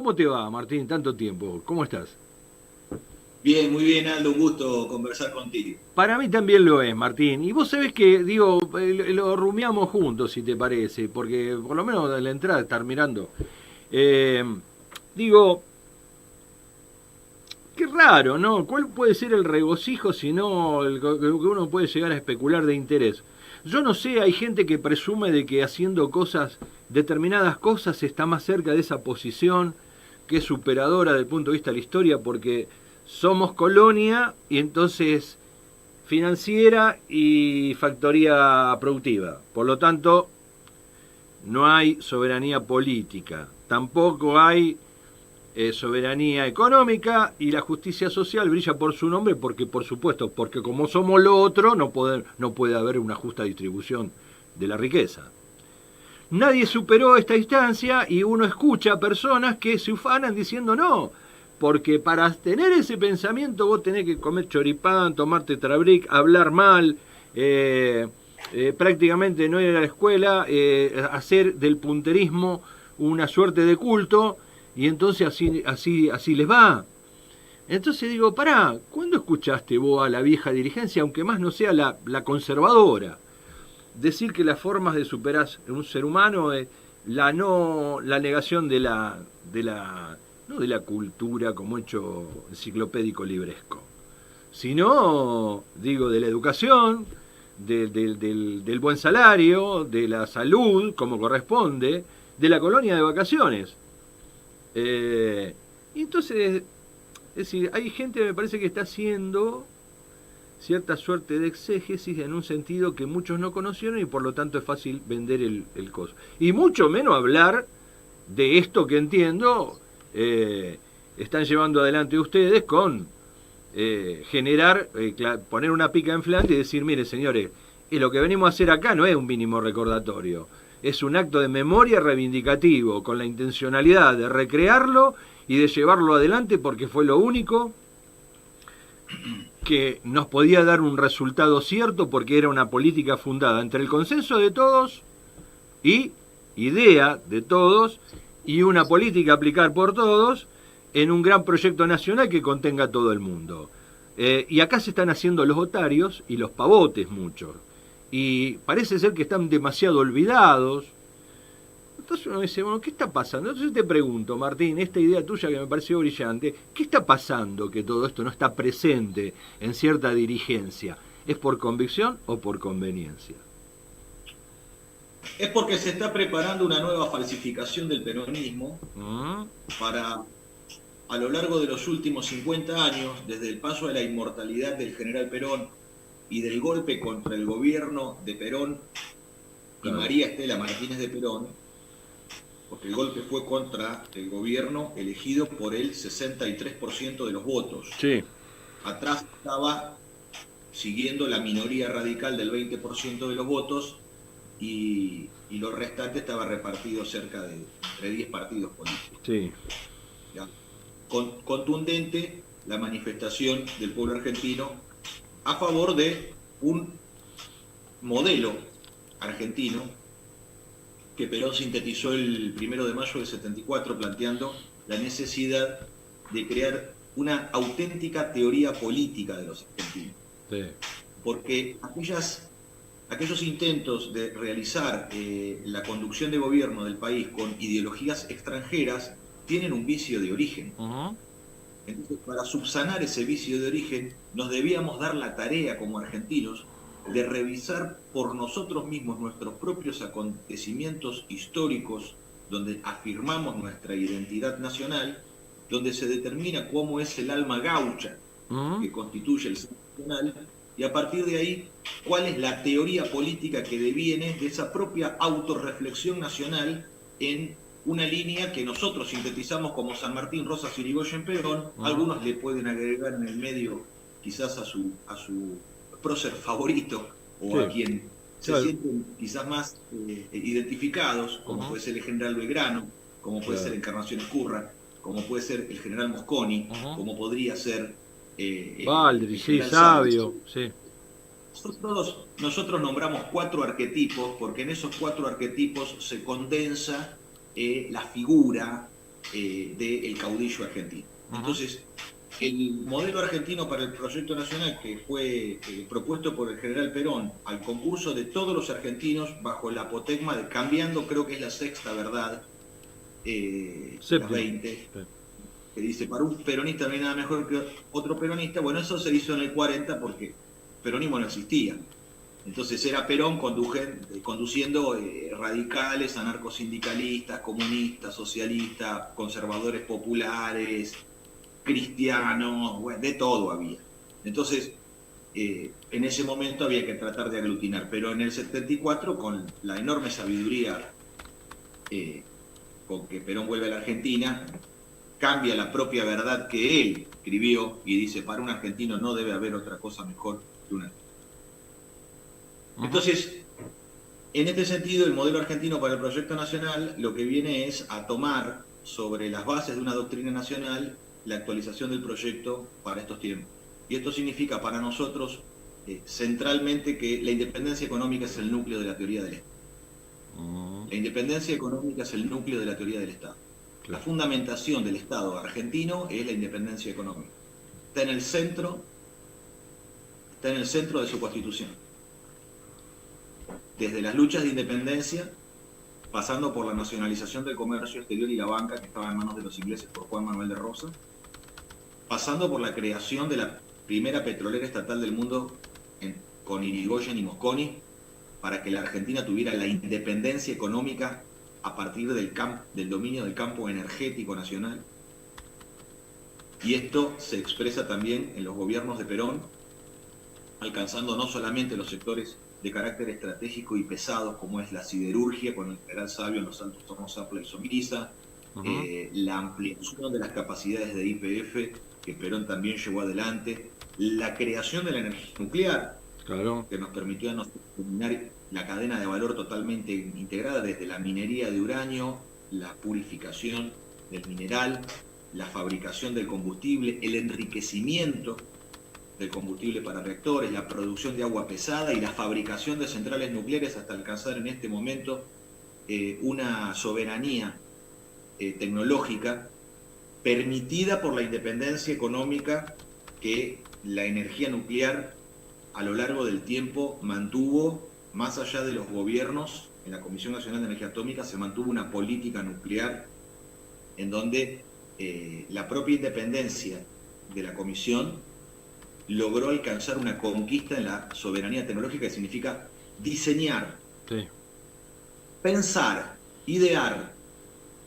¿Cómo te va, Martín? Tanto tiempo. ¿Cómo estás? Bien, muy bien, Aldo, un gusto conversar contigo. Para mí también lo es, Martín. Y vos sabés que, digo, lo rumiamos juntos, si te parece, porque por lo menos de la entrada estar mirando. Eh, digo, qué raro, ¿no? ¿Cuál puede ser el regocijo si no que uno puede llegar a especular de interés? Yo no sé, hay gente que presume de que haciendo cosas, determinadas cosas, está más cerca de esa posición que es superadora desde el punto de vista de la historia, porque somos colonia y entonces financiera y factoría productiva. Por lo tanto, no hay soberanía política, tampoco hay soberanía económica, y la justicia social brilla por su nombre porque, por supuesto, porque como somos lo otro, no puede haber una justa distribución de la riqueza. Nadie superó esta instancia y uno escucha a personas que se ufanan diciendo no, porque para tener ese pensamiento vos tenés que comer choripán, tomar tetrabric, hablar mal, prácticamente no ir a la escuela, hacer del punterismo una suerte de culto, y entonces así les va. Entonces digo, pará, ¿cuándo escuchaste vos a la vieja dirigencia, aunque más no sea la conservadora, decir que las formas de superar un ser humano es la negación de la no de la cultura como hecho enciclopédico libresco, sino, digo, de la educación, del buen salario, de la salud como corresponde, de la colonia de vacaciones. Y entonces, es decir, hay gente que me parece que está haciendo cierta suerte de exégesis en un sentido que muchos no conocieron, y por lo tanto es fácil vender el coso. Y mucho menos hablar de esto que entiendo están llevando adelante ustedes con generar, poner una pica en Flandes y decir, mire señores, lo que venimos a hacer acá no es un mínimo recordatorio, es un acto de memoria reivindicativo, con la intencionalidad de recrearlo y de llevarlo adelante porque fue lo único que nos podía dar un resultado cierto, porque era una política fundada entre el consenso de todos y idea de todos, y una política a aplicar por todos en un gran proyecto nacional que contenga a todo el mundo. Y acá se están haciendo los otarios y los pavotes muchos. Y parece ser que están demasiado olvidados. Entonces uno dice, bueno, ¿qué está pasando? Entonces te pregunto, Martín, esta idea tuya que me pareció brillante, ¿qué está pasando que todo esto no está presente en cierta dirigencia? ¿Es por convicción o por conveniencia? Es porque se está preparando una nueva falsificación del peronismo ¿Mm? para, a lo largo de los últimos 50 años, desde el paso de la inmortalidad del general Perón y del golpe contra el gobierno de Perón y Claro. María Estela Martínez de Perón, porque el golpe fue contra el gobierno elegido por el 63% de los votos. Sí. Atrás estaba siguiendo la minoría radical del 20% de los votos, y lo restante estaba repartido cerca de entre 10 partidos políticos. Sí. ¿Ya? Contundente la manifestación del pueblo argentino a favor de un modelo argentino que Perón sintetizó el 1 de mayo del 74, planteando la necesidad de crear una auténtica teoría política de los argentinos. Sí. Porque aquellos intentos de realizar la conducción de gobierno del país con ideologías extranjeras tienen un vicio de origen. Uh-huh. Entonces, para subsanar ese vicio de origen, nos debíamos dar la tarea como argentinos de revisar por nosotros mismos nuestros propios acontecimientos históricos, donde afirmamos nuestra identidad nacional, donde se determina cómo es el alma gaucha Uh-huh. que constituye el ser nacional, y a partir de ahí, cuál es la teoría política que deviene de esa propia autorreflexión nacional en una línea que nosotros sintetizamos como San Martín, Rosas, Irigoyen, Perón. Uh-huh. Algunos le pueden agregar en el medio quizás a su prócer favorito, o a Sí. quien se Claro. sienten quizás más identificados, como Uh-huh. puede ser el general Belgrano, como puede ser Claro. Encarnación Escurra, como puede ser el general Mosconi, Uh-huh. como podría ser Valdri, el sí, general Sáenz. sabio, sí. Nosotros nombramos 4 arquetipos porque en esos 4 arquetipos se condensa la figura del caudillo argentino. Entonces, el modelo argentino para el proyecto nacional que fue propuesto por el general Perón al concurso de todos los argentinos bajo el apotegma de cambiando, creo que es la sexta verdad, las 20, que dice, para un peronista no hay nada mejor que otro peronista. Bueno, eso se hizo en el 40 porque peronismo no existía. Entonces era Perón conduciendo radicales, anarcosindicalistas, comunistas, socialistas, conservadores populares, cristianos, bueno, de todo había. Entonces, en ese momento había que tratar de aglutinar, pero en el 74, con la enorme sabiduría con que Perón vuelve a la Argentina, cambia la propia verdad que él escribió y dice, para un argentino no debe haber otra cosa mejor que una. Entonces, en este sentido, el modelo argentino para el proyecto nacional lo que viene es a tomar sobre las bases de una doctrina nacional la actualización del proyecto para estos tiempos. Y esto significa para nosotros centralmente que la independencia económica es el núcleo de la teoría del Estado. La independencia económica es el núcleo de la teoría del Estado. La fundamentación del Estado argentino es la independencia económica. Está en el centro de su constitución. Desde las luchas de independencia, pasando por la nacionalización del comercio exterior y la banca, que estaba en manos de los ingleses por Juan Manuel de Rosas, pasando por la creación de la primera petrolera estatal del mundo con Irigoyen y Mosconi, para que la Argentina tuviera la independencia económica a partir del dominio del campo energético nacional. Y esto se expresa también en los gobiernos de Perón, alcanzando no solamente los sectores de carácter estratégico y pesados, como es la siderurgia, con el general Sabio en los Altos Hornos Zapla y Somiriza, la ampliación de las capacidades de YPF, que Perón también llevó adelante, la creación de la energía nuclear, que nos permitió a nosotros terminar la cadena de valor totalmente integrada, desde la minería de uranio, la purificación del mineral, la fabricación del combustible, el enriquecimiento del combustible para reactores, la producción de agua pesada y la fabricación de centrales nucleares hasta alcanzar en este momento una soberanía tecnológica permitida por la independencia económica que la energía nuclear a lo largo del tiempo mantuvo, más allá de los gobiernos. En la Comisión Nacional de Energía Atómica se mantuvo una política nuclear en donde la propia independencia de la Comisión logró alcanzar una conquista en la soberanía tecnológica, que significa diseñar, pensar, idear,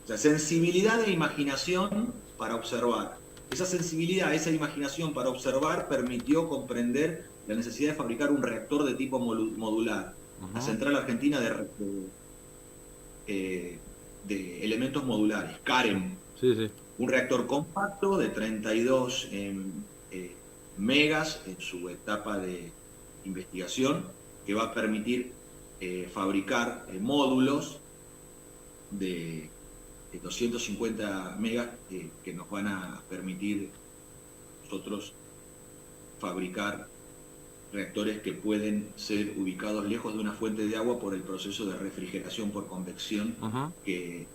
o sea, sensibilidad e imaginación para observar. Esa sensibilidad, esa imaginación para observar permitió comprender la necesidad de fabricar un reactor de tipo modular. La central argentina de elementos modulares, CAREM. Un reactor compacto de 32 megas en su etapa de investigación, que va a permitir fabricar módulos de 250 megas que nos van a permitir nosotros fabricar reactores que pueden ser ubicados lejos de una fuente de agua por el proceso de refrigeración por convección que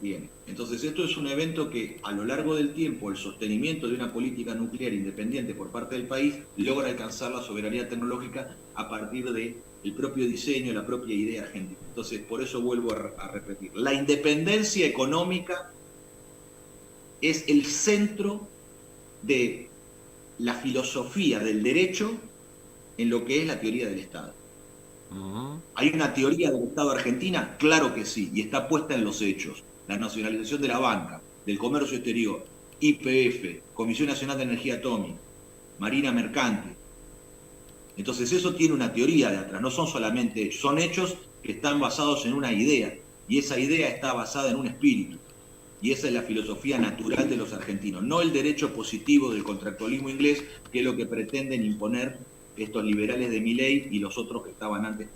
tiene. Entonces esto es un evento que a lo largo del tiempo el sostenimiento de una política nuclear independiente por parte del país logra alcanzar la soberanía tecnológica a partir del propio diseño, la propia idea argentina. Entonces por eso vuelvo a repetir, la independencia económica es el centro de la filosofía del derecho en lo que es la teoría del Estado. ¿Hay una teoría del Estado argentina? Claro que sí, y está puesta en los hechos. La nacionalización de la banca, del comercio exterior, YPF, Comisión Nacional de Energía Atómica, Marina Mercante. Entonces eso tiene una teoría de atrás, no son solamente hechos, son hechos que están basados en una idea, y esa idea está basada en un espíritu. Y esa es la filosofía natural de los argentinos, no el derecho positivo del contractualismo inglés, que es lo que pretenden imponer estos liberales de Milei y los otros que estaban antes.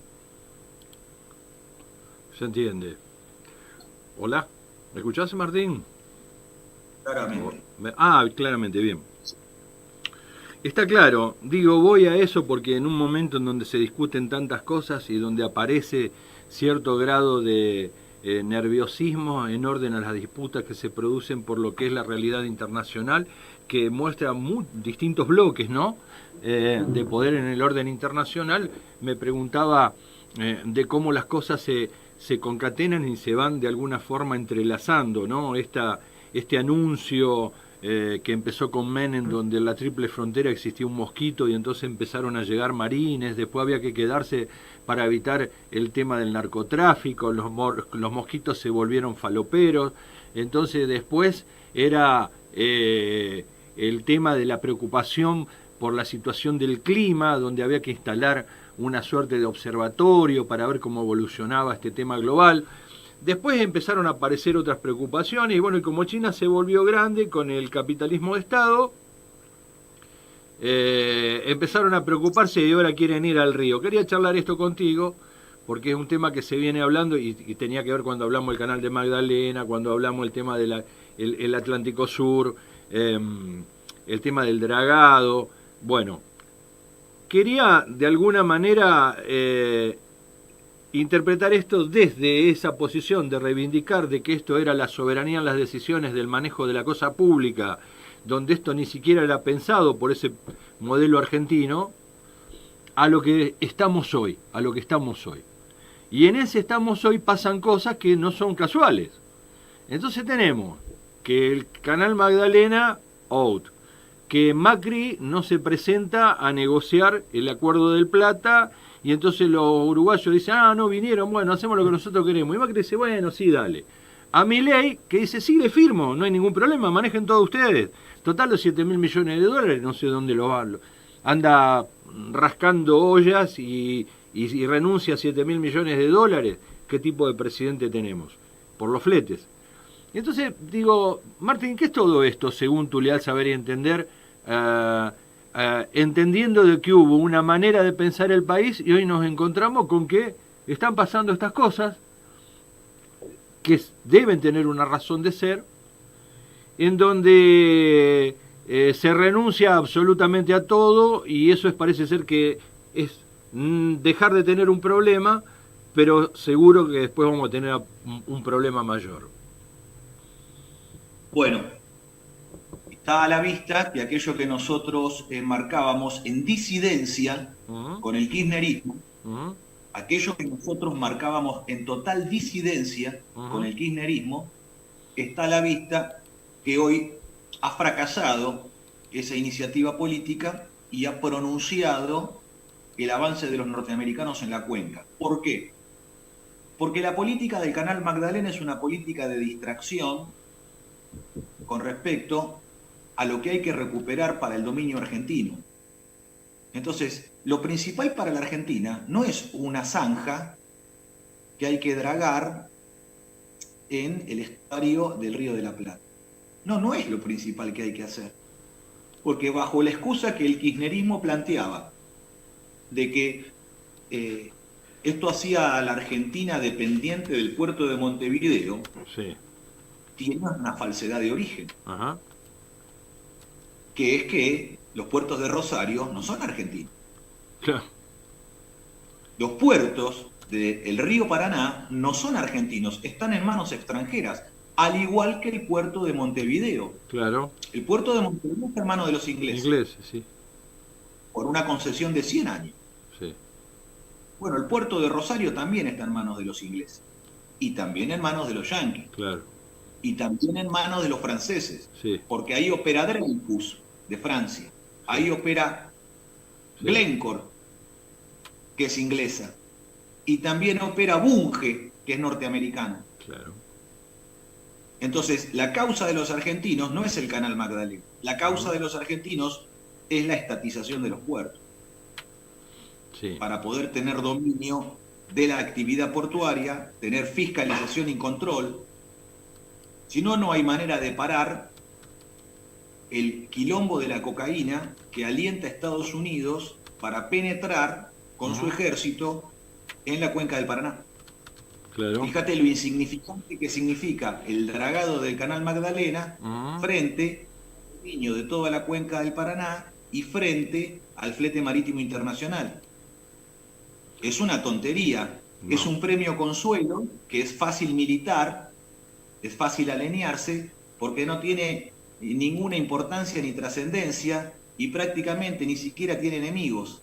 Se entiende. Hola, ¿me escuchás, Martín? Claramente. Claramente, bien. Está claro, digo, voy a eso porque en un momento en donde se discuten tantas cosas y donde aparece cierto grado de nerviosismo en orden a las disputas que se producen por lo que es la realidad internacional, que muestra distintos bloques, ¿no? De poder en el orden internacional. Me preguntaba de cómo las cosas se concatenan y se van de alguna forma entrelazando, ¿no? Este anuncio que empezó con Menem, donde en la triple frontera existía un mosquito y entonces empezaron a llegar marines, después había que quedarse para evitar el tema del narcotráfico, los mosquitos se volvieron faloperos, entonces después era el tema de la preocupación por la situación del clima, donde había que instalar una suerte de observatorio para ver cómo evolucionaba este tema global. Después empezaron a aparecer otras preocupaciones, y bueno, y como China se volvió grande con el capitalismo de Estado, empezaron a preocuparse y ahora quieren ir al río. Quería charlar esto contigo, porque es un tema que se viene hablando y tenía que ver cuando hablamos del canal de Magdalena, cuando hablamos del tema del el Atlántico Sur, el tema del dragado. Bueno, quería de alguna manera interpretar esto desde esa posición de reivindicar de que esto era la soberanía en las decisiones del manejo de la cosa pública, donde esto ni siquiera era pensado por ese modelo argentino, a lo que estamos hoy, Y en ese estamos hoy pasan cosas que no son casuales. Entonces tenemos que el canal Magdalena, out, que Macri no se presenta a negociar el acuerdo del Plata, y entonces los uruguayos dicen, no vinieron, bueno, hacemos lo que nosotros queremos. Y Macri dice, bueno, sí, dale. A Milei, que dice, sí, le firmo, no hay ningún problema, manejen todos ustedes. Total, los 7.000 millones de dólares, no sé dónde lo van. Anda rascando ollas y renuncia a 7.000 millones de dólares. ¿Qué tipo de presidente tenemos? Por los fletes. Y entonces digo, Martín, ¿qué es todo esto, según tu leal saber y entender? Entendiendo de que hubo una manera de pensar el país y hoy nos encontramos con que están pasando estas cosas que deben tener una razón de ser, en donde se renuncia absolutamente a todo, y eso parece ser que es dejar de tener un problema, pero seguro que después vamos a tener un problema mayor. Bueno, está a la vista que aquello que nosotros marcábamos en disidencia con el kirchnerismo, aquello que nosotros marcábamos en total disidencia con el kirchnerismo, está a la vista que hoy ha fracasado esa iniciativa política y ha pronunciado el avance de los norteamericanos en la cuenca. ¿Por qué? Porque la política del canal Magdalena es una política de distracción con respecto a lo que hay que recuperar para el dominio argentino. Entonces, lo principal para la Argentina no es una zanja que hay que dragar en el estuario del Río de la Plata. No es lo principal que hay que hacer. Porque bajo la excusa que el kirchnerismo planteaba de que esto hacía a la Argentina dependiente del puerto de Montevideo, sí, tiene una falsedad de origen. Ajá. Que es que los puertos de Rosario no son argentinos. Claro. Los puertos del río Paraná no son argentinos, están en manos extranjeras, al igual que el puerto de Montevideo. Claro. El puerto de Montevideo está en manos de los ingleses. Ingleses, sí. Por una concesión de 100 años. Sí. Bueno, el puerto de Rosario también está en manos de los ingleses. Y también en manos de los yanquis. Claro. Y también en manos de los franceses. Sí. Porque ahí opera Dreyfus, de Francia. Ahí opera Glencore, que es inglesa. Y también opera Bunge, que es norteamericana. Claro. Entonces, la causa de los argentinos no es el canal Magdalena. La causa de los argentinos es la estatización de los puertos. Sí. Para poder tener dominio de la actividad portuaria, tener fiscalización y control. Si no, no hay manera de parar el quilombo de la cocaína que alienta a Estados Unidos para penetrar con su ejército en la cuenca del Paraná. Claro. Fíjate lo insignificante que significa el dragado del canal Magdalena frente al dominio de toda la cuenca del Paraná y frente al flete marítimo internacional. Es una tontería Es No. un premio consuelo que es fácil militar, es fácil alinearse, porque no tiene ninguna importancia ni trascendencia y prácticamente ni siquiera tiene enemigos.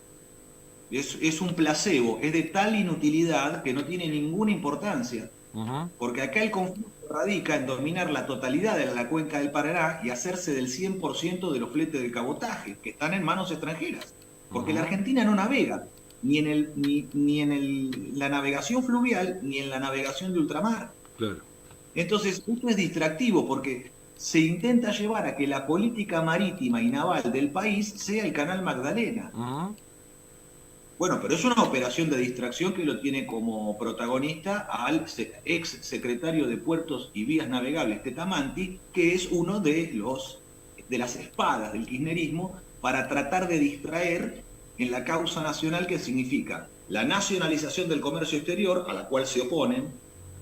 Es un placebo, es de tal inutilidad que no tiene ninguna importancia, Ujú. porque acá el conflicto radica en dominar la totalidad de la cuenca del Paraná y hacerse del 100% de los fletes de cabotaje, que están en manos extranjeras. Porque la Ujú. Argentina no navega, ni en la navegación fluvial, ni en la navegación de ultramar. Claro. Entonces, esto es distractivo porque se intenta llevar a que la política marítima y naval del país sea el Canal Magdalena. Ujú. Bueno, pero es una operación de distracción que lo tiene como protagonista al ex secretario de Puertos y Vías Navegables, Tetamanti, que es uno de las espadas del kirchnerismo para tratar de distraer en la causa nacional, que significa la nacionalización del comercio exterior, a la cual se oponen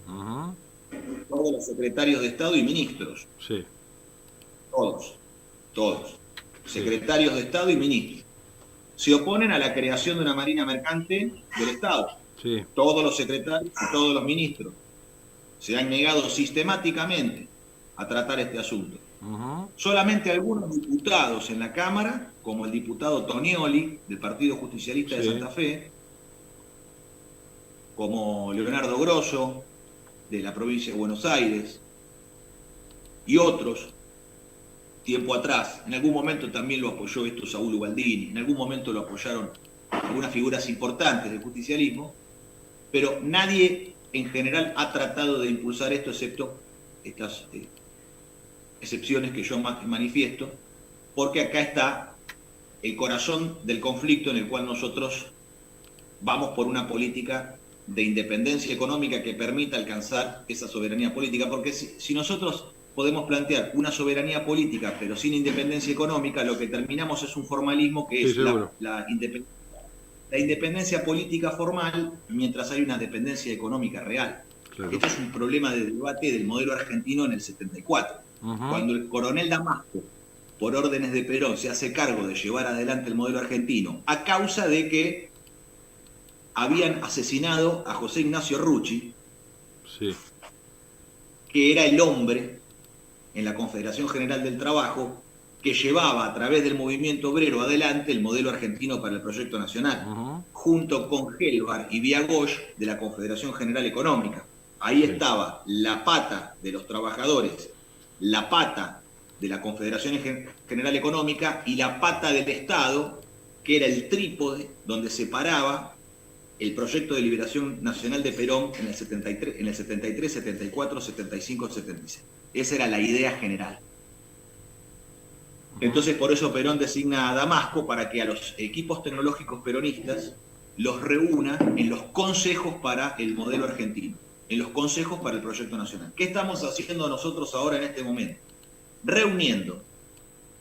Ujú. todos los secretarios de Estado y ministros, Sí, todos, sí, secretarios de Estado y ministros. Se oponen a la creación de una marina mercante del Estado. sí. Todos los secretarios y todos los ministros se han negado sistemáticamente a tratar este asunto. Ujú. Solamente algunos diputados en la Cámara, como el diputado Tonioli del Partido Justicialista de Sí. Santa Fe, como Leonardo Grosso de la provincia de Buenos Aires, y otros, tiempo atrás, en algún momento también lo apoyó esto Saúl Ubaldini, en algún momento lo apoyaron algunas figuras importantes del justicialismo, pero nadie en general ha tratado de impulsar esto, excepto estas excepciones que yo manifiesto, porque acá está el corazón del conflicto en el cual nosotros vamos por una política de independencia económica que permita alcanzar esa soberanía política, porque si nosotros podemos plantear una soberanía política pero sin independencia económica, lo que terminamos es un formalismo que Sí, es seguro. la independencia política formal mientras hay una dependencia económica real. Claro. Esto es un problema de debate del modelo argentino en el 74. Ujú. Cuando el coronel Damasco, por órdenes de Perón, se hace cargo de llevar adelante el modelo argentino, a causa de que habían asesinado a José Ignacio Rucci, Sí. que era el hombre en la Confederación General del Trabajo que llevaba a través del movimiento obrero adelante el modelo argentino para el proyecto nacional, Ujú. junto con Gelbar y Viagoy de la Confederación General Económica. Ahí Sí. estaba la pata de los trabajadores, la pata de la Confederación General Económica y la pata del Estado, que era el trípode donde se paraba el proyecto de liberación nacional de Perón en el 73, 74, 75, 76. Esa era la idea general. Entonces, por eso Perón designa a Damasco para que a los equipos tecnológicos peronistas los reúna en los consejos para el modelo argentino, en los consejos para el proyecto nacional. ¿Qué estamos haciendo nosotros ahora en este momento? Reuniendo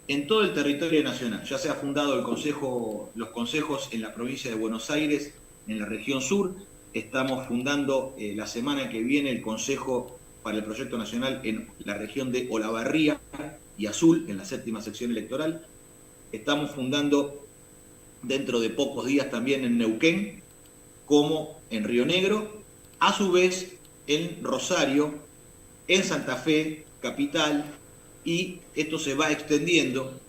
en todo el territorio nacional. Ya se ha fundado los consejos en la provincia de Buenos Aires, en la región sur. Estamos fundando la semana que viene el Consejo para el Proyecto Nacional en la región de Olavarría y Azul, en la 7ª sección electoral. Estamos fundando dentro de pocos días también en Neuquén, como en Río Negro, a su vez en Rosario, en Santa Fe, capital, y esto se va extendiendo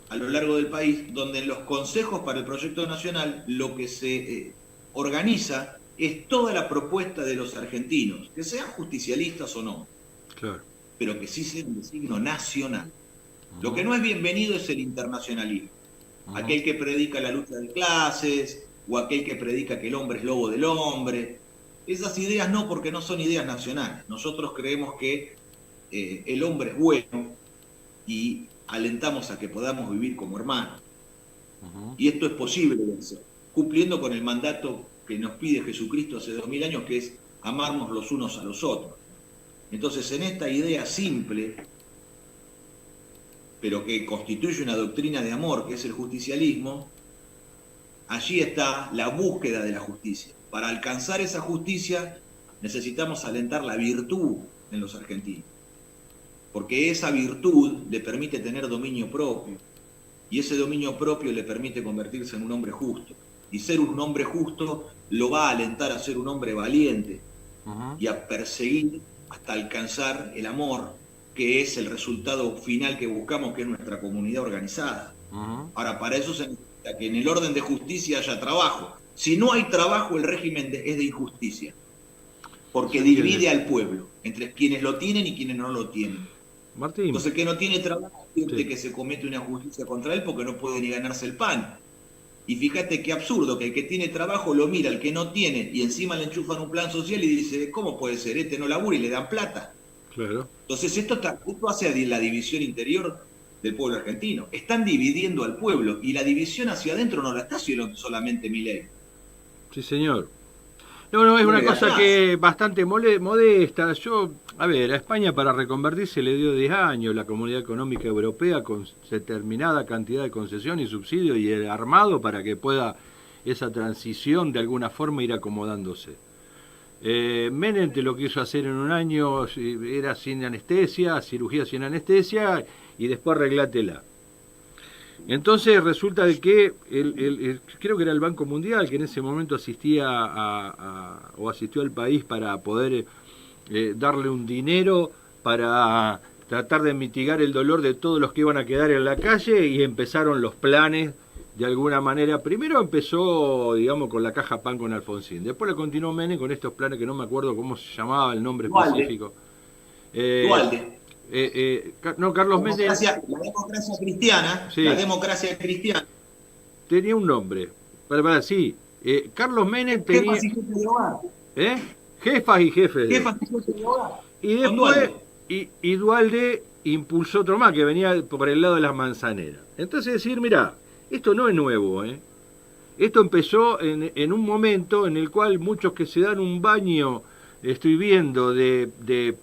a lo largo del país, donde en los consejos para el proyecto nacional lo que se organiza es toda la propuesta de los argentinos, que sean justicialistas o no, Claro. pero que sí sean de signo nacional. Lo que Ujú. no es bienvenido es el internacionalismo. Ujú. Aquel que predica la lucha de clases, o aquel que predica que el hombre es lobo del hombre. Esas ideas no, porque no son ideas nacionales. Nosotros creemos que el hombre es bueno y alentamos a que podamos vivir como hermanos. Ujú. Y esto es posible de hacer, cumpliendo con el mandato que nos pide Jesucristo hace 2000 años, que es amarnos los unos a los otros. Entonces, en esta idea simple, pero que constituye una doctrina de amor, que es el justicialismo, allí está la búsqueda de la justicia. Para alcanzar esa justicia necesitamos alentar la virtud en los argentinos, porque esa virtud le permite tener dominio propio, y ese dominio propio le permite convertirse en un hombre justo. Y ser un hombre justo lo va a alentar a ser un hombre valiente y a perseguir hasta alcanzar el amor, que es el resultado final que buscamos, que es nuestra comunidad organizada. Ahora, para eso se necesita que en el orden de justicia haya trabajo. Si no hay trabajo, el régimen es de injusticia, porque divide al pueblo entre quienes lo tienen y quienes no lo tienen. Martín. Entonces, el que no tiene trabajo siente que se comete una justicia contra él porque no puede ni ganarse el pan. Y fíjate qué absurdo, que el que tiene trabajo lo mira, el que no tiene, y encima le enchufan un plan social y dice, ¿cómo puede ser? Este no labura y le dan plata. Claro. Entonces esto hace la división interior del pueblo argentino. Están dividiendo al pueblo y la división hacia adentro no la está haciendo solamente Milei. Sí, señor. No, es una cosa que es bastante modesta. A España para reconvertirse le dio 10 años la Comunidad Económica Europea con determinada cantidad de concesión y subsidio y el armado para que pueda esa transición de alguna forma ir acomodándose. Menem te lo quiso hacer en un año, era sin anestesia, cirugía sin anestesia y después arreglátela. Entonces resulta de que creo que era el Banco Mundial que en ese momento asistió al país para poder darle un dinero para tratar de mitigar el dolor de todos los que iban a quedar en la calle, y empezaron los planes de alguna manera. Primero empezó, digamos, con la caja pan con Alfonsín, después lo continuó Menem con estos planes que no me acuerdo cómo se llamaba el nombre específico. Dualde. No, Carlos Menem. La democracia cristiana, sí. La democracia cristiana. Tenía un nombre. Sí. Carlos Menem tenía. Jefas y jefes de hogar. Jefas y jefes. Jefas y jefes de hogar. Y después, y Dualde impulsó otro más que venía por el lado de las manzaneras. Entonces decir, mirá, esto no es nuevo, Esto empezó en un momento en el cual muchos que se dan un baño, estoy viendo, de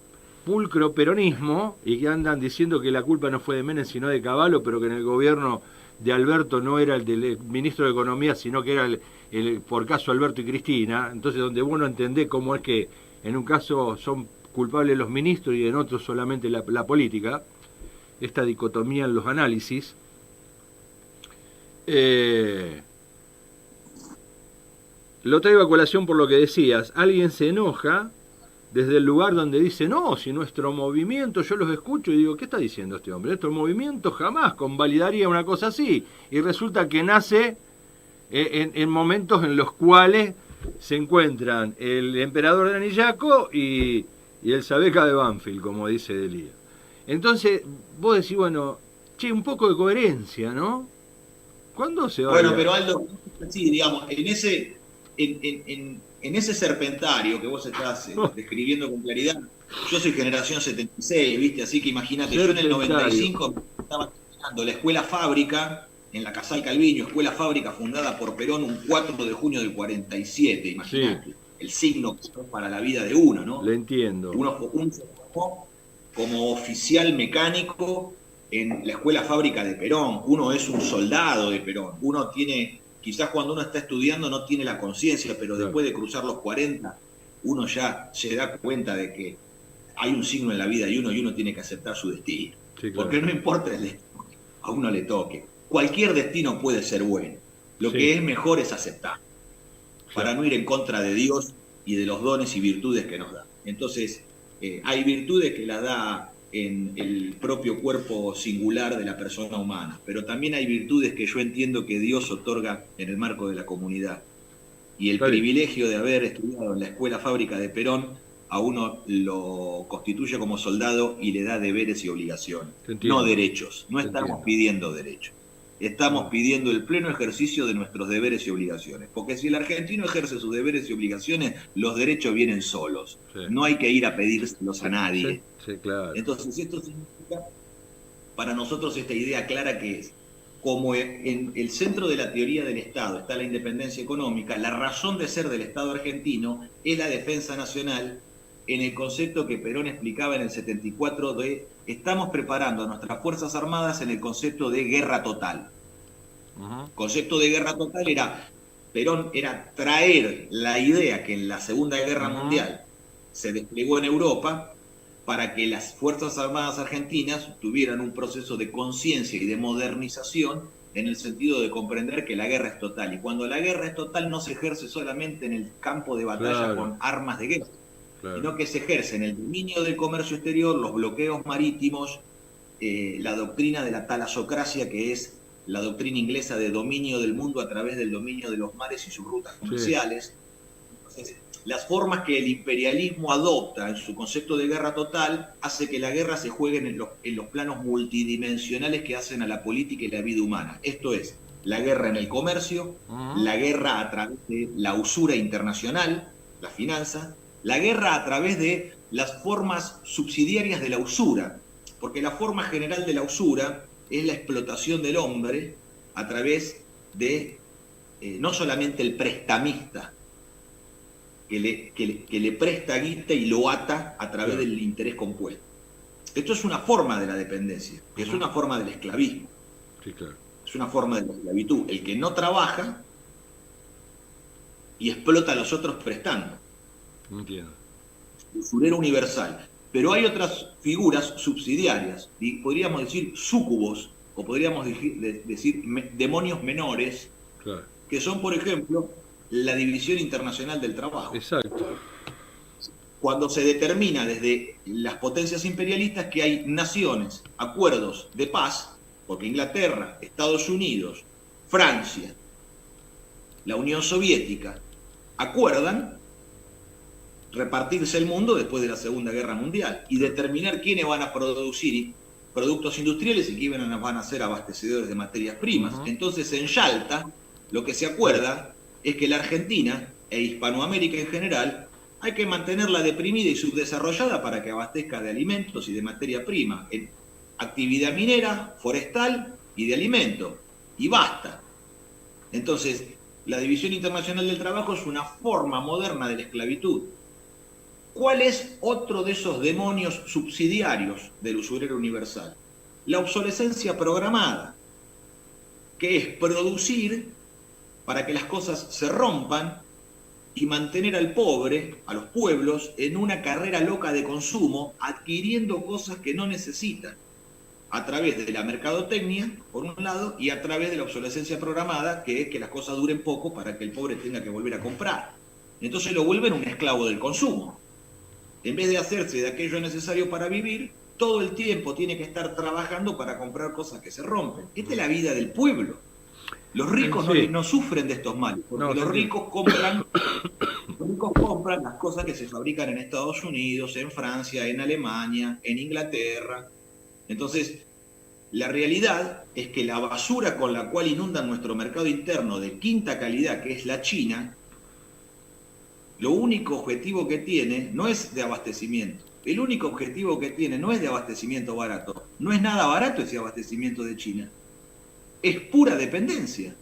pulcro peronismo, y que andan diciendo que la culpa no fue de Menem sino de Cavallo, pero que en el gobierno de Alberto no era el del ministro de Economía, sino que era el por caso Alberto y Cristina. Entonces, donde vos no entendés cómo es que en un caso son culpables los ministros y en otro solamente la política, esta dicotomía en los análisis. Lo traigo a colación por lo que decías. Alguien se enoja desde el lugar donde dice, no, si nuestro movimiento, yo los escucho y digo, ¿qué está diciendo este hombre? Nuestro movimiento jamás convalidaría una cosa así. Y resulta que nace en momentos en los cuales se encuentran el emperador de Anillaco y el Sabeca de Banfield, como dice Delía. Entonces, vos decís, bueno, un poco de coherencia, ¿no? ¿Cuándo se va a...? Bueno, pero Aldo, sí, digamos, en ese serpentario que vos estás describiendo con claridad, yo soy generación 76, ¿viste? Así que imagínate, yo en el 95 estaba estudiando la escuela fábrica en la Casal Calviño, escuela fábrica fundada por Perón un 4 de junio del 47, imagínate, el signo para la vida de uno, ¿no? Lo entiendo. Uno se formó como oficial mecánico en la escuela fábrica de Perón, uno es un soldado de Perón, uno tiene... Quizás cuando uno está estudiando no tiene la conciencia, pero después de cruzar los 40, uno ya se da cuenta de que hay un signo en la vida y uno tiene que aceptar su destino. Sí, claro. Porque no importa el destino, a uno le toque. Cualquier destino puede ser bueno. Lo que es mejor es aceptar, para no ir en contra de Dios y de los dones y virtudes que nos da. Entonces, hay virtudes que las da en el propio cuerpo singular de la persona humana, pero también hay virtudes que yo entiendo que Dios otorga en el marco de la comunidad. Y el privilegio de haber estudiado en la escuela fábrica de Perón a uno lo constituye como soldado y le da deberes y obligaciones, no derechos. No estamos pidiendo derechos, estamos pidiendo el pleno ejercicio de nuestros deberes y obligaciones, porque si el argentino ejerce sus deberes y obligaciones, los derechos vienen solos, no hay que ir a pedírselos a nadie. Sí, claro. Entonces esto significa para nosotros esta idea clara que es, como en el centro de la teoría del Estado está la independencia económica, la razón de ser del Estado argentino es la defensa nacional, en el concepto que Perón explicaba en el 74 de estamos preparando a nuestras Fuerzas Armadas en el concepto de guerra total. El concepto de guerra total Perón era traer la idea que en la Segunda Guerra Mundial se desplegó en Europa para que las Fuerzas Armadas argentinas tuvieran un proceso de conciencia y de modernización en el sentido de comprender que la guerra es total. Y cuando la guerra es total no se ejerce solamente en el campo de batalla con armas de guerra, sino que se ejerce en el dominio del comercio exterior, los bloqueos marítimos, la doctrina de la talasocracia, que es la doctrina inglesa de dominio del mundo a través del dominio de los mares y sus rutas comerciales. Entonces, las formas que el imperialismo adopta en su concepto de guerra total hace que la guerra se juegue en los planos multidimensionales que hacen a la política y la vida humana. Esto es, la guerra en el comercio, la guerra a través de la usura internacional, la finanza, la guerra a través de las formas subsidiarias de la usura, porque la forma general de la usura es la explotación del hombre a través de no solamente el prestamista, que le presta guita y lo ata a través del interés compuesto. Esto es una forma de la dependencia, es una forma del esclavismo. Sí, claro. Es una forma de la esclavitud. El que no trabaja y explota a los otros prestando. No entiendo. Usurero universal. Pero hay otras figuras subsidiarias, y podríamos decir súcubos, o podríamos decir demonios menores, que son, por ejemplo, la División Internacional del Trabajo. Exacto. Cuando se determina desde las potencias imperialistas que hay naciones, acuerdos de paz, porque Inglaterra, Estados Unidos, Francia, la Unión Soviética, acuerdan repartirse el mundo después de la Segunda Guerra Mundial y determinar quiénes van a producir productos industriales y quiénes van a ser abastecedores de materias primas. Entonces, en Yalta, lo que se acuerda es que la Argentina e Hispanoamérica en general hay que mantenerla deprimida y subdesarrollada para que abastezca de alimentos y de materia prima, en actividad minera, forestal y de alimento, y basta. Entonces, la División Internacional del Trabajo es una forma moderna de la esclavitud. ¿Cuál es otro de esos demonios subsidiarios del usurero universal? La obsolescencia programada, que es producir para que las cosas se rompan y mantener al pobre, a los pueblos, en una carrera loca de consumo, adquiriendo cosas que no necesitan, a través de la mercadotecnia, por un lado, y a través de la obsolescencia programada, que es que las cosas duren poco para que el pobre tenga que volver a comprar. Entonces lo vuelven un esclavo del consumo. En vez de hacerse de aquello necesario para vivir, todo el tiempo tiene que estar trabajando para comprar cosas que se rompen. Esta es la vida del pueblo. Los ricos no sufren de estos males, porque los ricos compran las cosas que se fabrican en Estados Unidos, en Francia, en Alemania, en Inglaterra. Entonces, la realidad es que la basura con la cual inundan nuestro mercado interno de quinta calidad, que es la China, lo único objetivo que tiene no es de abastecimiento. El único objetivo que tiene no es de abastecimiento barato. No es nada barato ese abastecimiento de China. Es pura dependencia.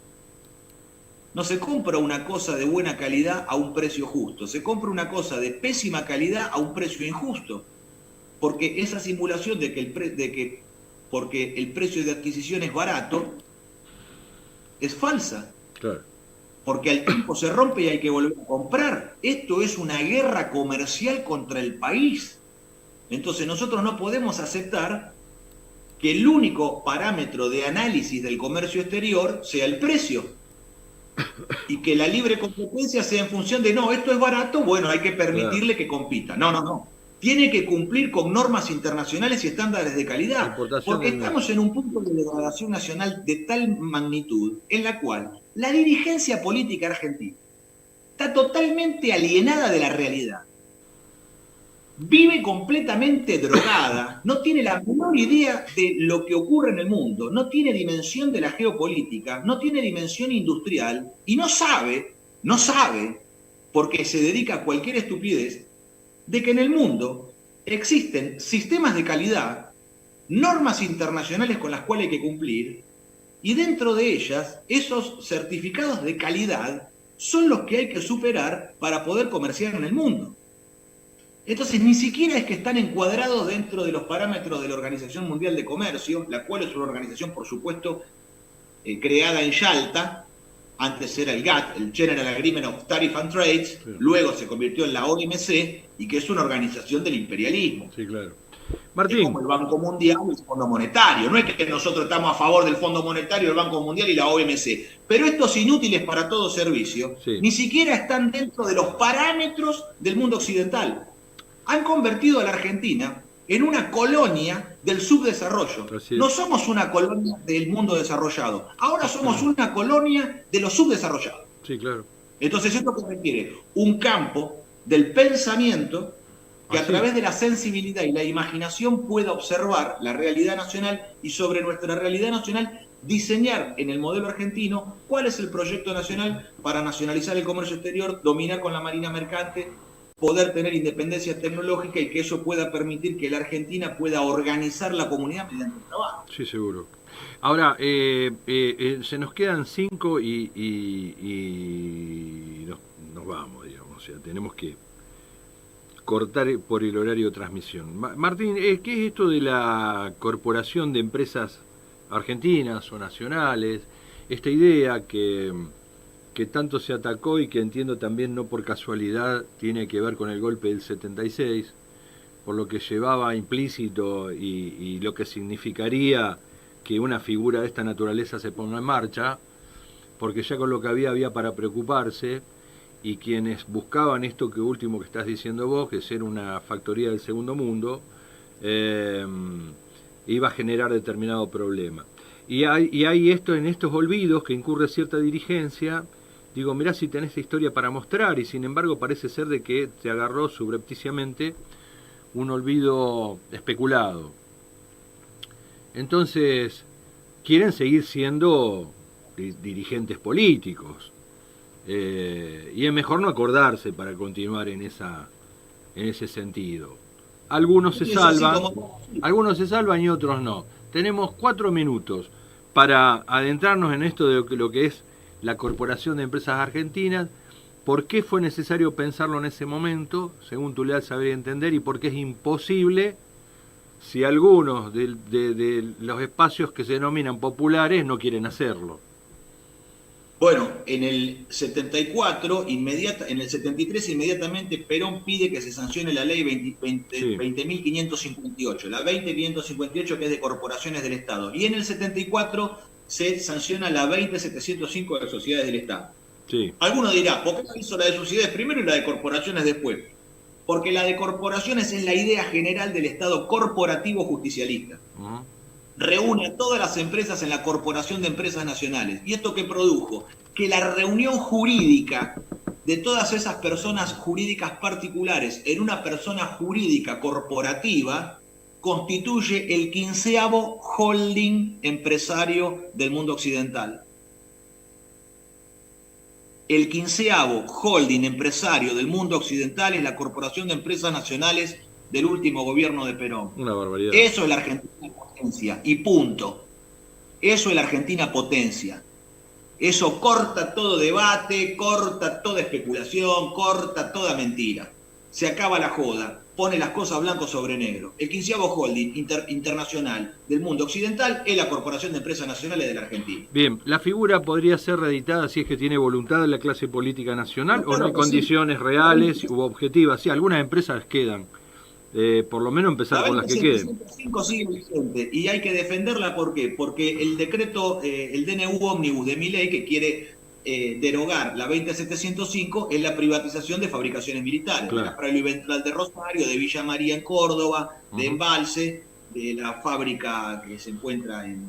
No se compra una cosa de buena calidad a un precio justo. Se compra una cosa de pésima calidad a un precio injusto. Porque esa simulación de que porque el precio de adquisición es barato es falsa. Claro. Porque al tiempo se rompe y hay que volver a comprar. Esto es una guerra comercial contra el país. Entonces nosotros no podemos aceptar que el único parámetro de análisis del comercio exterior sea el precio. Y que la libre competencia sea en función de, no, esto es barato, bueno, hay que permitirle que compita. No. Tiene que cumplir con normas internacionales y estándares de calidad. Porque estamos en un punto de degradación nacional de tal magnitud en la cual la dirigencia política argentina está totalmente alienada de la realidad. Vive completamente drogada, no tiene la menor idea de lo que ocurre en el mundo, no tiene dimensión de la geopolítica, no tiene dimensión industrial y no sabe, porque se dedica a cualquier estupidez, de que en el mundo existen sistemas de calidad, normas internacionales con las cuales hay que cumplir, y dentro de ellas, esos certificados de calidad son los que hay que superar para poder comerciar en el mundo. Entonces, ni siquiera es que están encuadrados dentro de los parámetros de la Organización Mundial de Comercio, la cual es una organización, por supuesto, creada en Yalta. Antes era el GATT, el General Agreement of Tariff and Trades, luego se convirtió en la OMC, y que es una organización del imperialismo. Sí, claro. Es como Martín, el Banco Mundial y el Fondo Monetario. No es que nosotros estamos a favor del Fondo Monetario, el Banco Mundial y la OMC. Pero estos inútiles para todo servicio sí, ni siquiera están dentro de los parámetros del mundo occidental. Han convertido a la Argentina en una colonia del subdesarrollo. así No es. somos una colonia del mundo desarrollado. Ahora somos una colonia de los subdesarrollados. Sí, claro. Entonces, esto que requiere un campo del pensamiento que a Así través es. de la sensibilidad y la imaginación pueda observar la realidad nacional y sobre nuestra realidad nacional diseñar en el modelo argentino cuál es el proyecto nacional para nacionalizar el comercio exterior, dominar con la marina mercante, poder tener independencia tecnológica y que eso pueda permitir que la Argentina pueda organizar la comunidad mediante el trabajo. Sí, seguro. Ahora, se nos quedan 5 y nos vamos, digamos. O sea, tenemos que cortar por el horario de transmisión. Martín, ¿qué es esto de la Corporación de Empresas Argentinas o Nacionales? Esta idea que tanto se atacó y que entiendo también no por casualidad tiene que ver con el golpe del 76, por lo que llevaba implícito y lo que significaría que una figura de esta naturaleza se ponga en marcha, porque ya con lo que había para preocuparse, y quienes buscaban esto que último que estás diciendo vos, que ser una factoría del segundo mundo, iba a generar determinado problema. Y hay esto en estos olvidos que incurre cierta dirigencia. Digo, mirá si tenés esta historia para mostrar, y sin embargo parece ser de que te agarró subrepticiamente un olvido especulado. Entonces, quieren seguir siendo dirigentes políticos. Y es mejor no acordarse para continuar en ese sentido. Algunos se salvan y otros no. Tenemos 4 minutos para adentrarnos en esto de lo que es la Corporación de Empresas Argentinas. ¿Por qué fue necesario pensarlo en ese momento, según tu leal saber y entender, y por qué es imposible si algunos de los espacios que se denominan populares no quieren hacerlo? Bueno, en el 74, en el 73 inmediatamente Perón pide que se sancione la ley Sí, 20.558, la 20.558 que es de corporaciones del Estado. Y en el 74 se sanciona la 20.705 de sociedades del Estado. sí. Alguno dirá, ¿por qué se hizo la de sociedades primero y la de corporaciones después? Porque la de corporaciones es la idea general del Estado corporativo justicialista. Uh-huh. Reúne a todas las empresas en la Corporación de Empresas Nacionales. ¿Y esto qué produjo? Que la reunión jurídica de todas esas personas jurídicas particulares en una persona jurídica corporativa constituye el 15º holding empresario del mundo occidental. El 15º holding empresario del mundo occidental es la Corporación de Empresas Nacionales del último gobierno de Perón. Una barbaridad. Eso es la Argentina potencia, y punto. Eso es la Argentina potencia. Eso corta todo debate, corta toda especulación, corta toda mentira. Se acaba la joda, pone las cosas blanco sobre negro. El 15º holding internacional del mundo occidental es la Corporación de Empresas Nacionales de la Argentina. Bien, ¿la figura podría ser reeditada si es que tiene voluntad de la clase política nacional o no hay condiciones reales u objetivas? Sí, algunas empresas quedan. Por lo menos empezar por las que queden. La 20.705 sigue vigente y hay que defenderla. ¿Por qué? Porque el decreto, el DNU ómnibus de Milei, que quiere derogar la 20.705, es la privatización de fabricaciones militares, Claro. de la Frailer Ventral de Rosario, de Villa María en Córdoba, de Embalse, de la fábrica que se encuentra en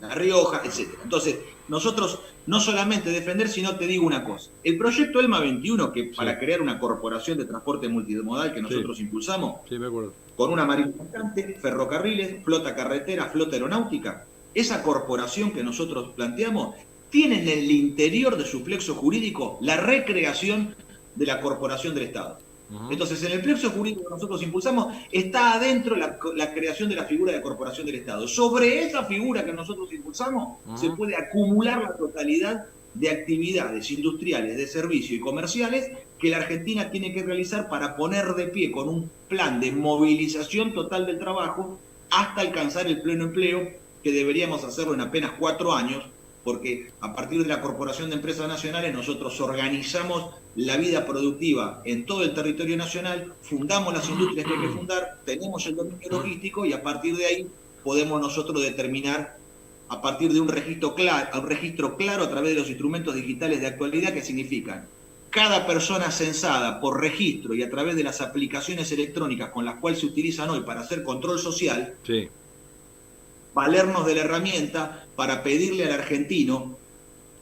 La Rioja, etc. Entonces, nosotros no solamente defender, sino te digo una cosa. El proyecto ELMA 21, que para crear una corporación de transporte multimodal que nosotros impulsamos, Sí, me acuerdo. con una marina mercante, ferrocarriles, flota carretera, flota aeronáutica, esa corporación que nosotros planteamos tiene en el interior de su plexo jurídico la recreación de la corporación del Estado. Entonces, en el plexo jurídico que nosotros impulsamos está adentro la creación de la figura de corporación del Estado. Sobre esa figura que nosotros impulsamos se puede acumular la totalidad de actividades industriales, de servicio y comerciales que la Argentina tiene que realizar para poner de pie con un plan de movilización total del trabajo hasta alcanzar el pleno empleo, que deberíamos hacerlo en apenas 4 años, porque a partir de la Corporación de Empresas Nacionales nosotros organizamos la vida productiva en todo el territorio nacional, fundamos las industrias que hay que fundar, tenemos el dominio logístico y a partir de ahí podemos nosotros determinar, a partir de un registro claro a través de los instrumentos digitales de actualidad, que significan cada persona censada por registro y a través de las aplicaciones electrónicas con las cuales se utilizan hoy para hacer control social, sí, valernos de la herramienta para pedirle al argentino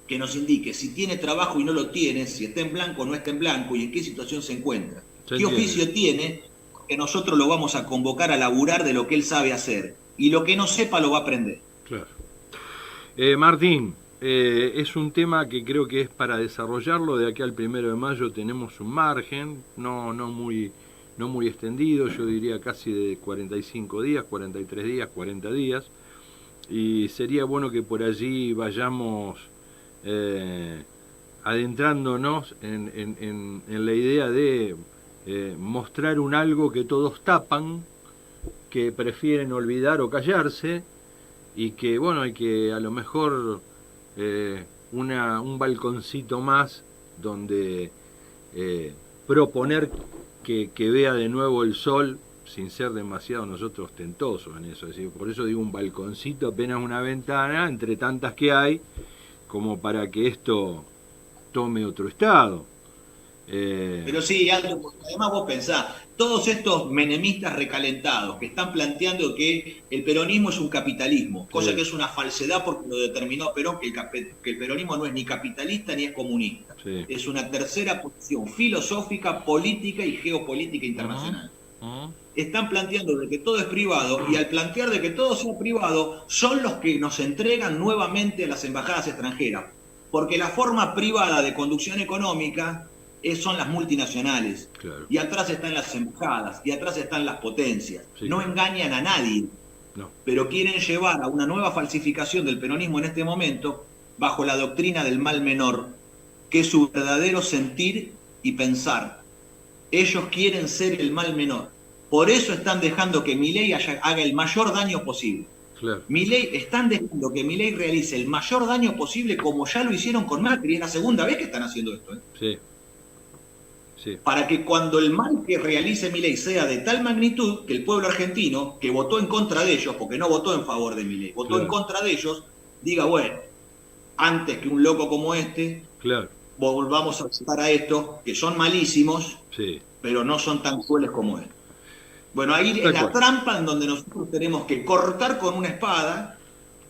que nos indique si tiene trabajo y no lo tiene, si está en blanco o no está en blanco y en qué situación se encuentra. ¿Qué oficio tiene? Que nosotros lo vamos a convocar a laburar de lo que él sabe hacer. Y lo que no sepa lo va a aprender. Claro. Martín, es un tema que creo que es para desarrollarlo. De aquí al 1 de mayo tenemos un margen, no muy extendido, yo diría casi de 45 días, 43 días, 40 días. Y sería bueno que por allí vayamos adentrándonos en la idea de mostrar un algo que todos tapan, que prefieren olvidar o callarse, y que bueno, hay que a lo mejor un balconcito más donde proponer que vea de nuevo el sol, sin ser demasiado nosotros ostentosos en eso. Es decir, por eso digo un balconcito, apenas una ventana entre tantas que hay, como para que esto tome otro estado. Pero sí, Aldo, porque además vos pensás, todos estos menemistas recalentados que están planteando que el peronismo es un capitalismo, cosa Sí. que es una falsedad porque lo determinó Perón, que el peronismo no es ni capitalista ni es comunista. Sí. Es una tercera posición filosófica, política y geopolítica internacional. Están planteando de que todo es privado, y al plantear de que todo sea privado, son los que nos entregan nuevamente a las embajadas extranjeras. Porque la forma privada de conducción económica son las multinacionales. Claro. Y atrás están las embajadas, y atrás están las potencias. Sí, no claro. engañan a nadie, No. pero quieren llevar a una nueva falsificación del peronismo en este momento, bajo la doctrina del mal menor, que es su verdadero sentir y pensar. Ellos quieren ser el mal menor. Por eso están dejando que Milei haga el mayor daño posible. Claro. Están dejando que Milei realice el mayor daño posible, como ya lo hicieron con Macri. Es la segunda vez que están haciendo esto. Sí. Sí. Para que cuando el mal que realice Milei sea de tal magnitud que el pueblo argentino, que votó en contra de ellos, porque no votó en favor de Milei, votó Claro. en contra de ellos, diga, bueno, antes que un loco como este, Claro. volvamos a aceptar a estos, que son malísimos, Sí. pero no son tan crueles como él. Bueno, ahí es la trampa en donde nosotros tenemos que cortar con una espada,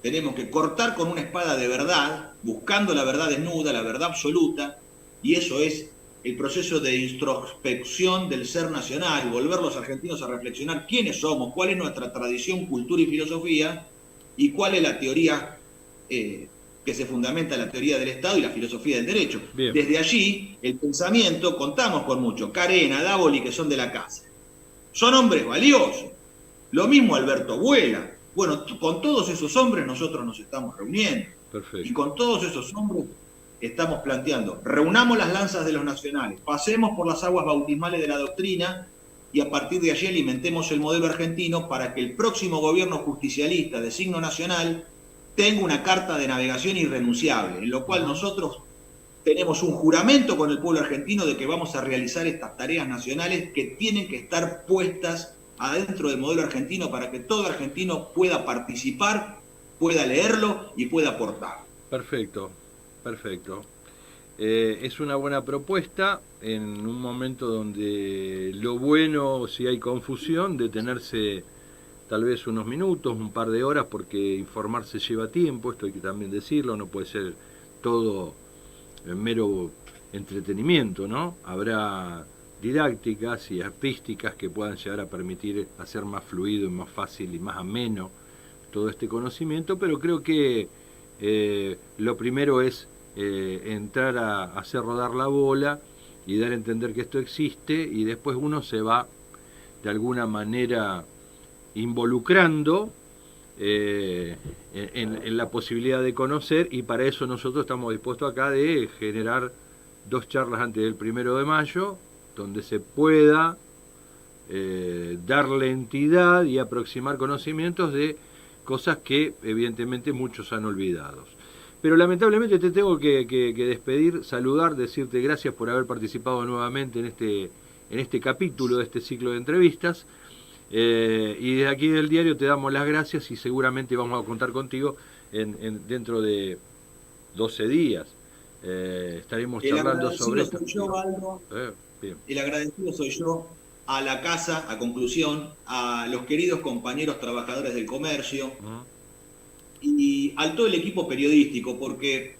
de verdad, buscando la verdad desnuda, la verdad absoluta, y eso es el proceso de introspección del ser nacional, volver los argentinos a reflexionar quiénes somos, cuál es nuestra tradición, cultura y filosofía, y cuál es la teoría que se fundamenta en la teoría del Estado y la filosofía del derecho. Bien. Desde allí, el pensamiento, contamos con mucho, Carena, Dávoli, que son de la casa. Son hombres valiosos. Lo mismo Alberto Vuela. Bueno, con todos esos hombres nosotros nos estamos reuniendo. Perfecto. Y con todos esos hombres estamos planteando, reunamos las lanzas de los nacionales, pasemos por las aguas bautismales de la doctrina y a partir de allí alimentemos el modelo argentino para que el próximo gobierno justicialista de signo nacional tenga una carta de navegación irrenunciable, en lo cual nosotros tenemos un juramento con el pueblo argentino de que vamos a realizar estas tareas nacionales que tienen que estar puestas adentro del modelo argentino para que todo argentino pueda participar, pueda leerlo y pueda aportar. Perfecto, perfecto. Es una buena propuesta en un momento donde lo bueno, si hay confusión, detenerse tal vez unos minutos, un par de horas, porque informarse lleva tiempo, esto hay que también decirlo, no puede ser todo mero entretenimiento, ¿no? Habrá didácticas y artísticas que puedan llegar a permitir hacer más fluido y más fácil y más ameno todo este conocimiento, pero creo que lo primero es entrar a hacer rodar la bola y dar a entender que esto existe, y después uno se va de alguna manera involucrando en la posibilidad de conocer, y para eso nosotros estamos dispuestos acá de generar 2 charlas antes del 1 de mayo, donde se pueda darle entidad y aproximar conocimientos de cosas que evidentemente muchos han olvidado. Pero lamentablemente te tengo que despedir, saludar, decirte gracias por haber participado nuevamente en este capítulo de este ciclo de entrevistas. Y desde aquí del diario te damos las gracias y seguramente vamos a contar contigo dentro de 12 días. Estaremos El charlando sobre agradecido esto. soy yo, Aldo. Bien. El agradecido soy yo a la casa, a conclusión, a los queridos compañeros trabajadores del comercio y a todo el equipo periodístico, porque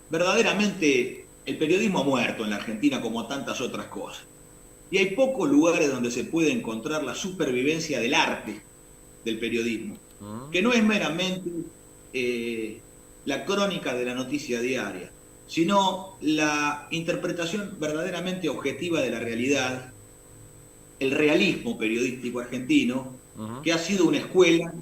verdaderamente el periodismo ha muerto en la Argentina como tantas otras cosas. Y hay pocos lugares donde se puede encontrar la supervivencia del arte del periodismo, que no es meramente la crónica de la noticia diaria, sino la interpretación verdaderamente objetiva de la realidad, el realismo periodístico argentino, que ha sido una escuela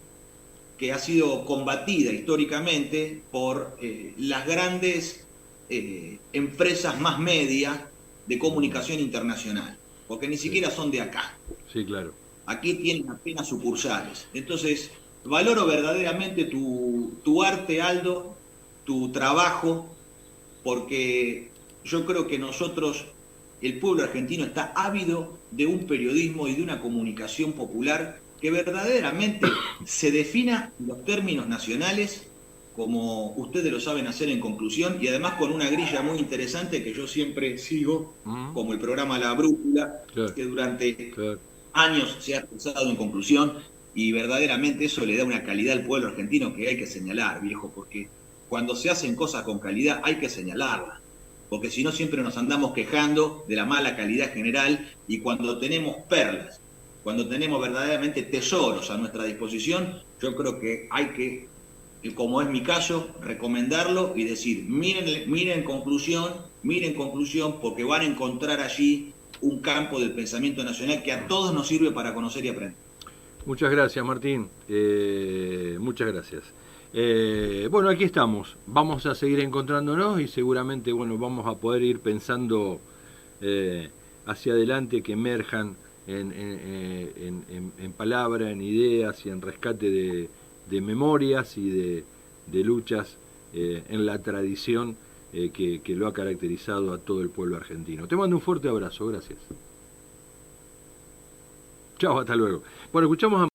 que ha sido combatida históricamente por las grandes empresas más media de comunicación internacional, porque ni siquiera son de acá. Sí, claro. Aquí tienen apenas sucursales. Entonces, valoro verdaderamente tu arte, Aldo, tu trabajo, porque yo creo que nosotros, el pueblo argentino, está ávido de un periodismo y de una comunicación popular que verdaderamente se defina en los términos nacionales, como ustedes lo saben hacer en conclusión, y además con una grilla muy interesante que yo siempre sigo, como el programa La Brújula, Claro. que durante Claro. años se ha usado en conclusión, y verdaderamente eso le da una calidad al pueblo argentino que hay que señalar, viejo, porque cuando se hacen cosas con calidad hay que señalarlas, porque si no siempre nos andamos quejando de la mala calidad general, y cuando tenemos perlas, cuando tenemos verdaderamente tesoros a nuestra disposición, yo creo que hay que, como es mi caso, recomendarlo y decir, miren conclusión, porque van a encontrar allí un campo del pensamiento nacional que a todos nos sirve para conocer y aprender. Muchas gracias, Martín. Muchas gracias. Bueno, aquí estamos. Vamos a seguir encontrándonos y seguramente, bueno, vamos a poder ir pensando hacia adelante, que emerjan en palabra, en ideas y en rescate de memorias y de luchas en la tradición que lo ha caracterizado a todo el pueblo argentino. Te mando un fuerte abrazo. Gracias. Chao, hasta luego. Bueno, escuchamos a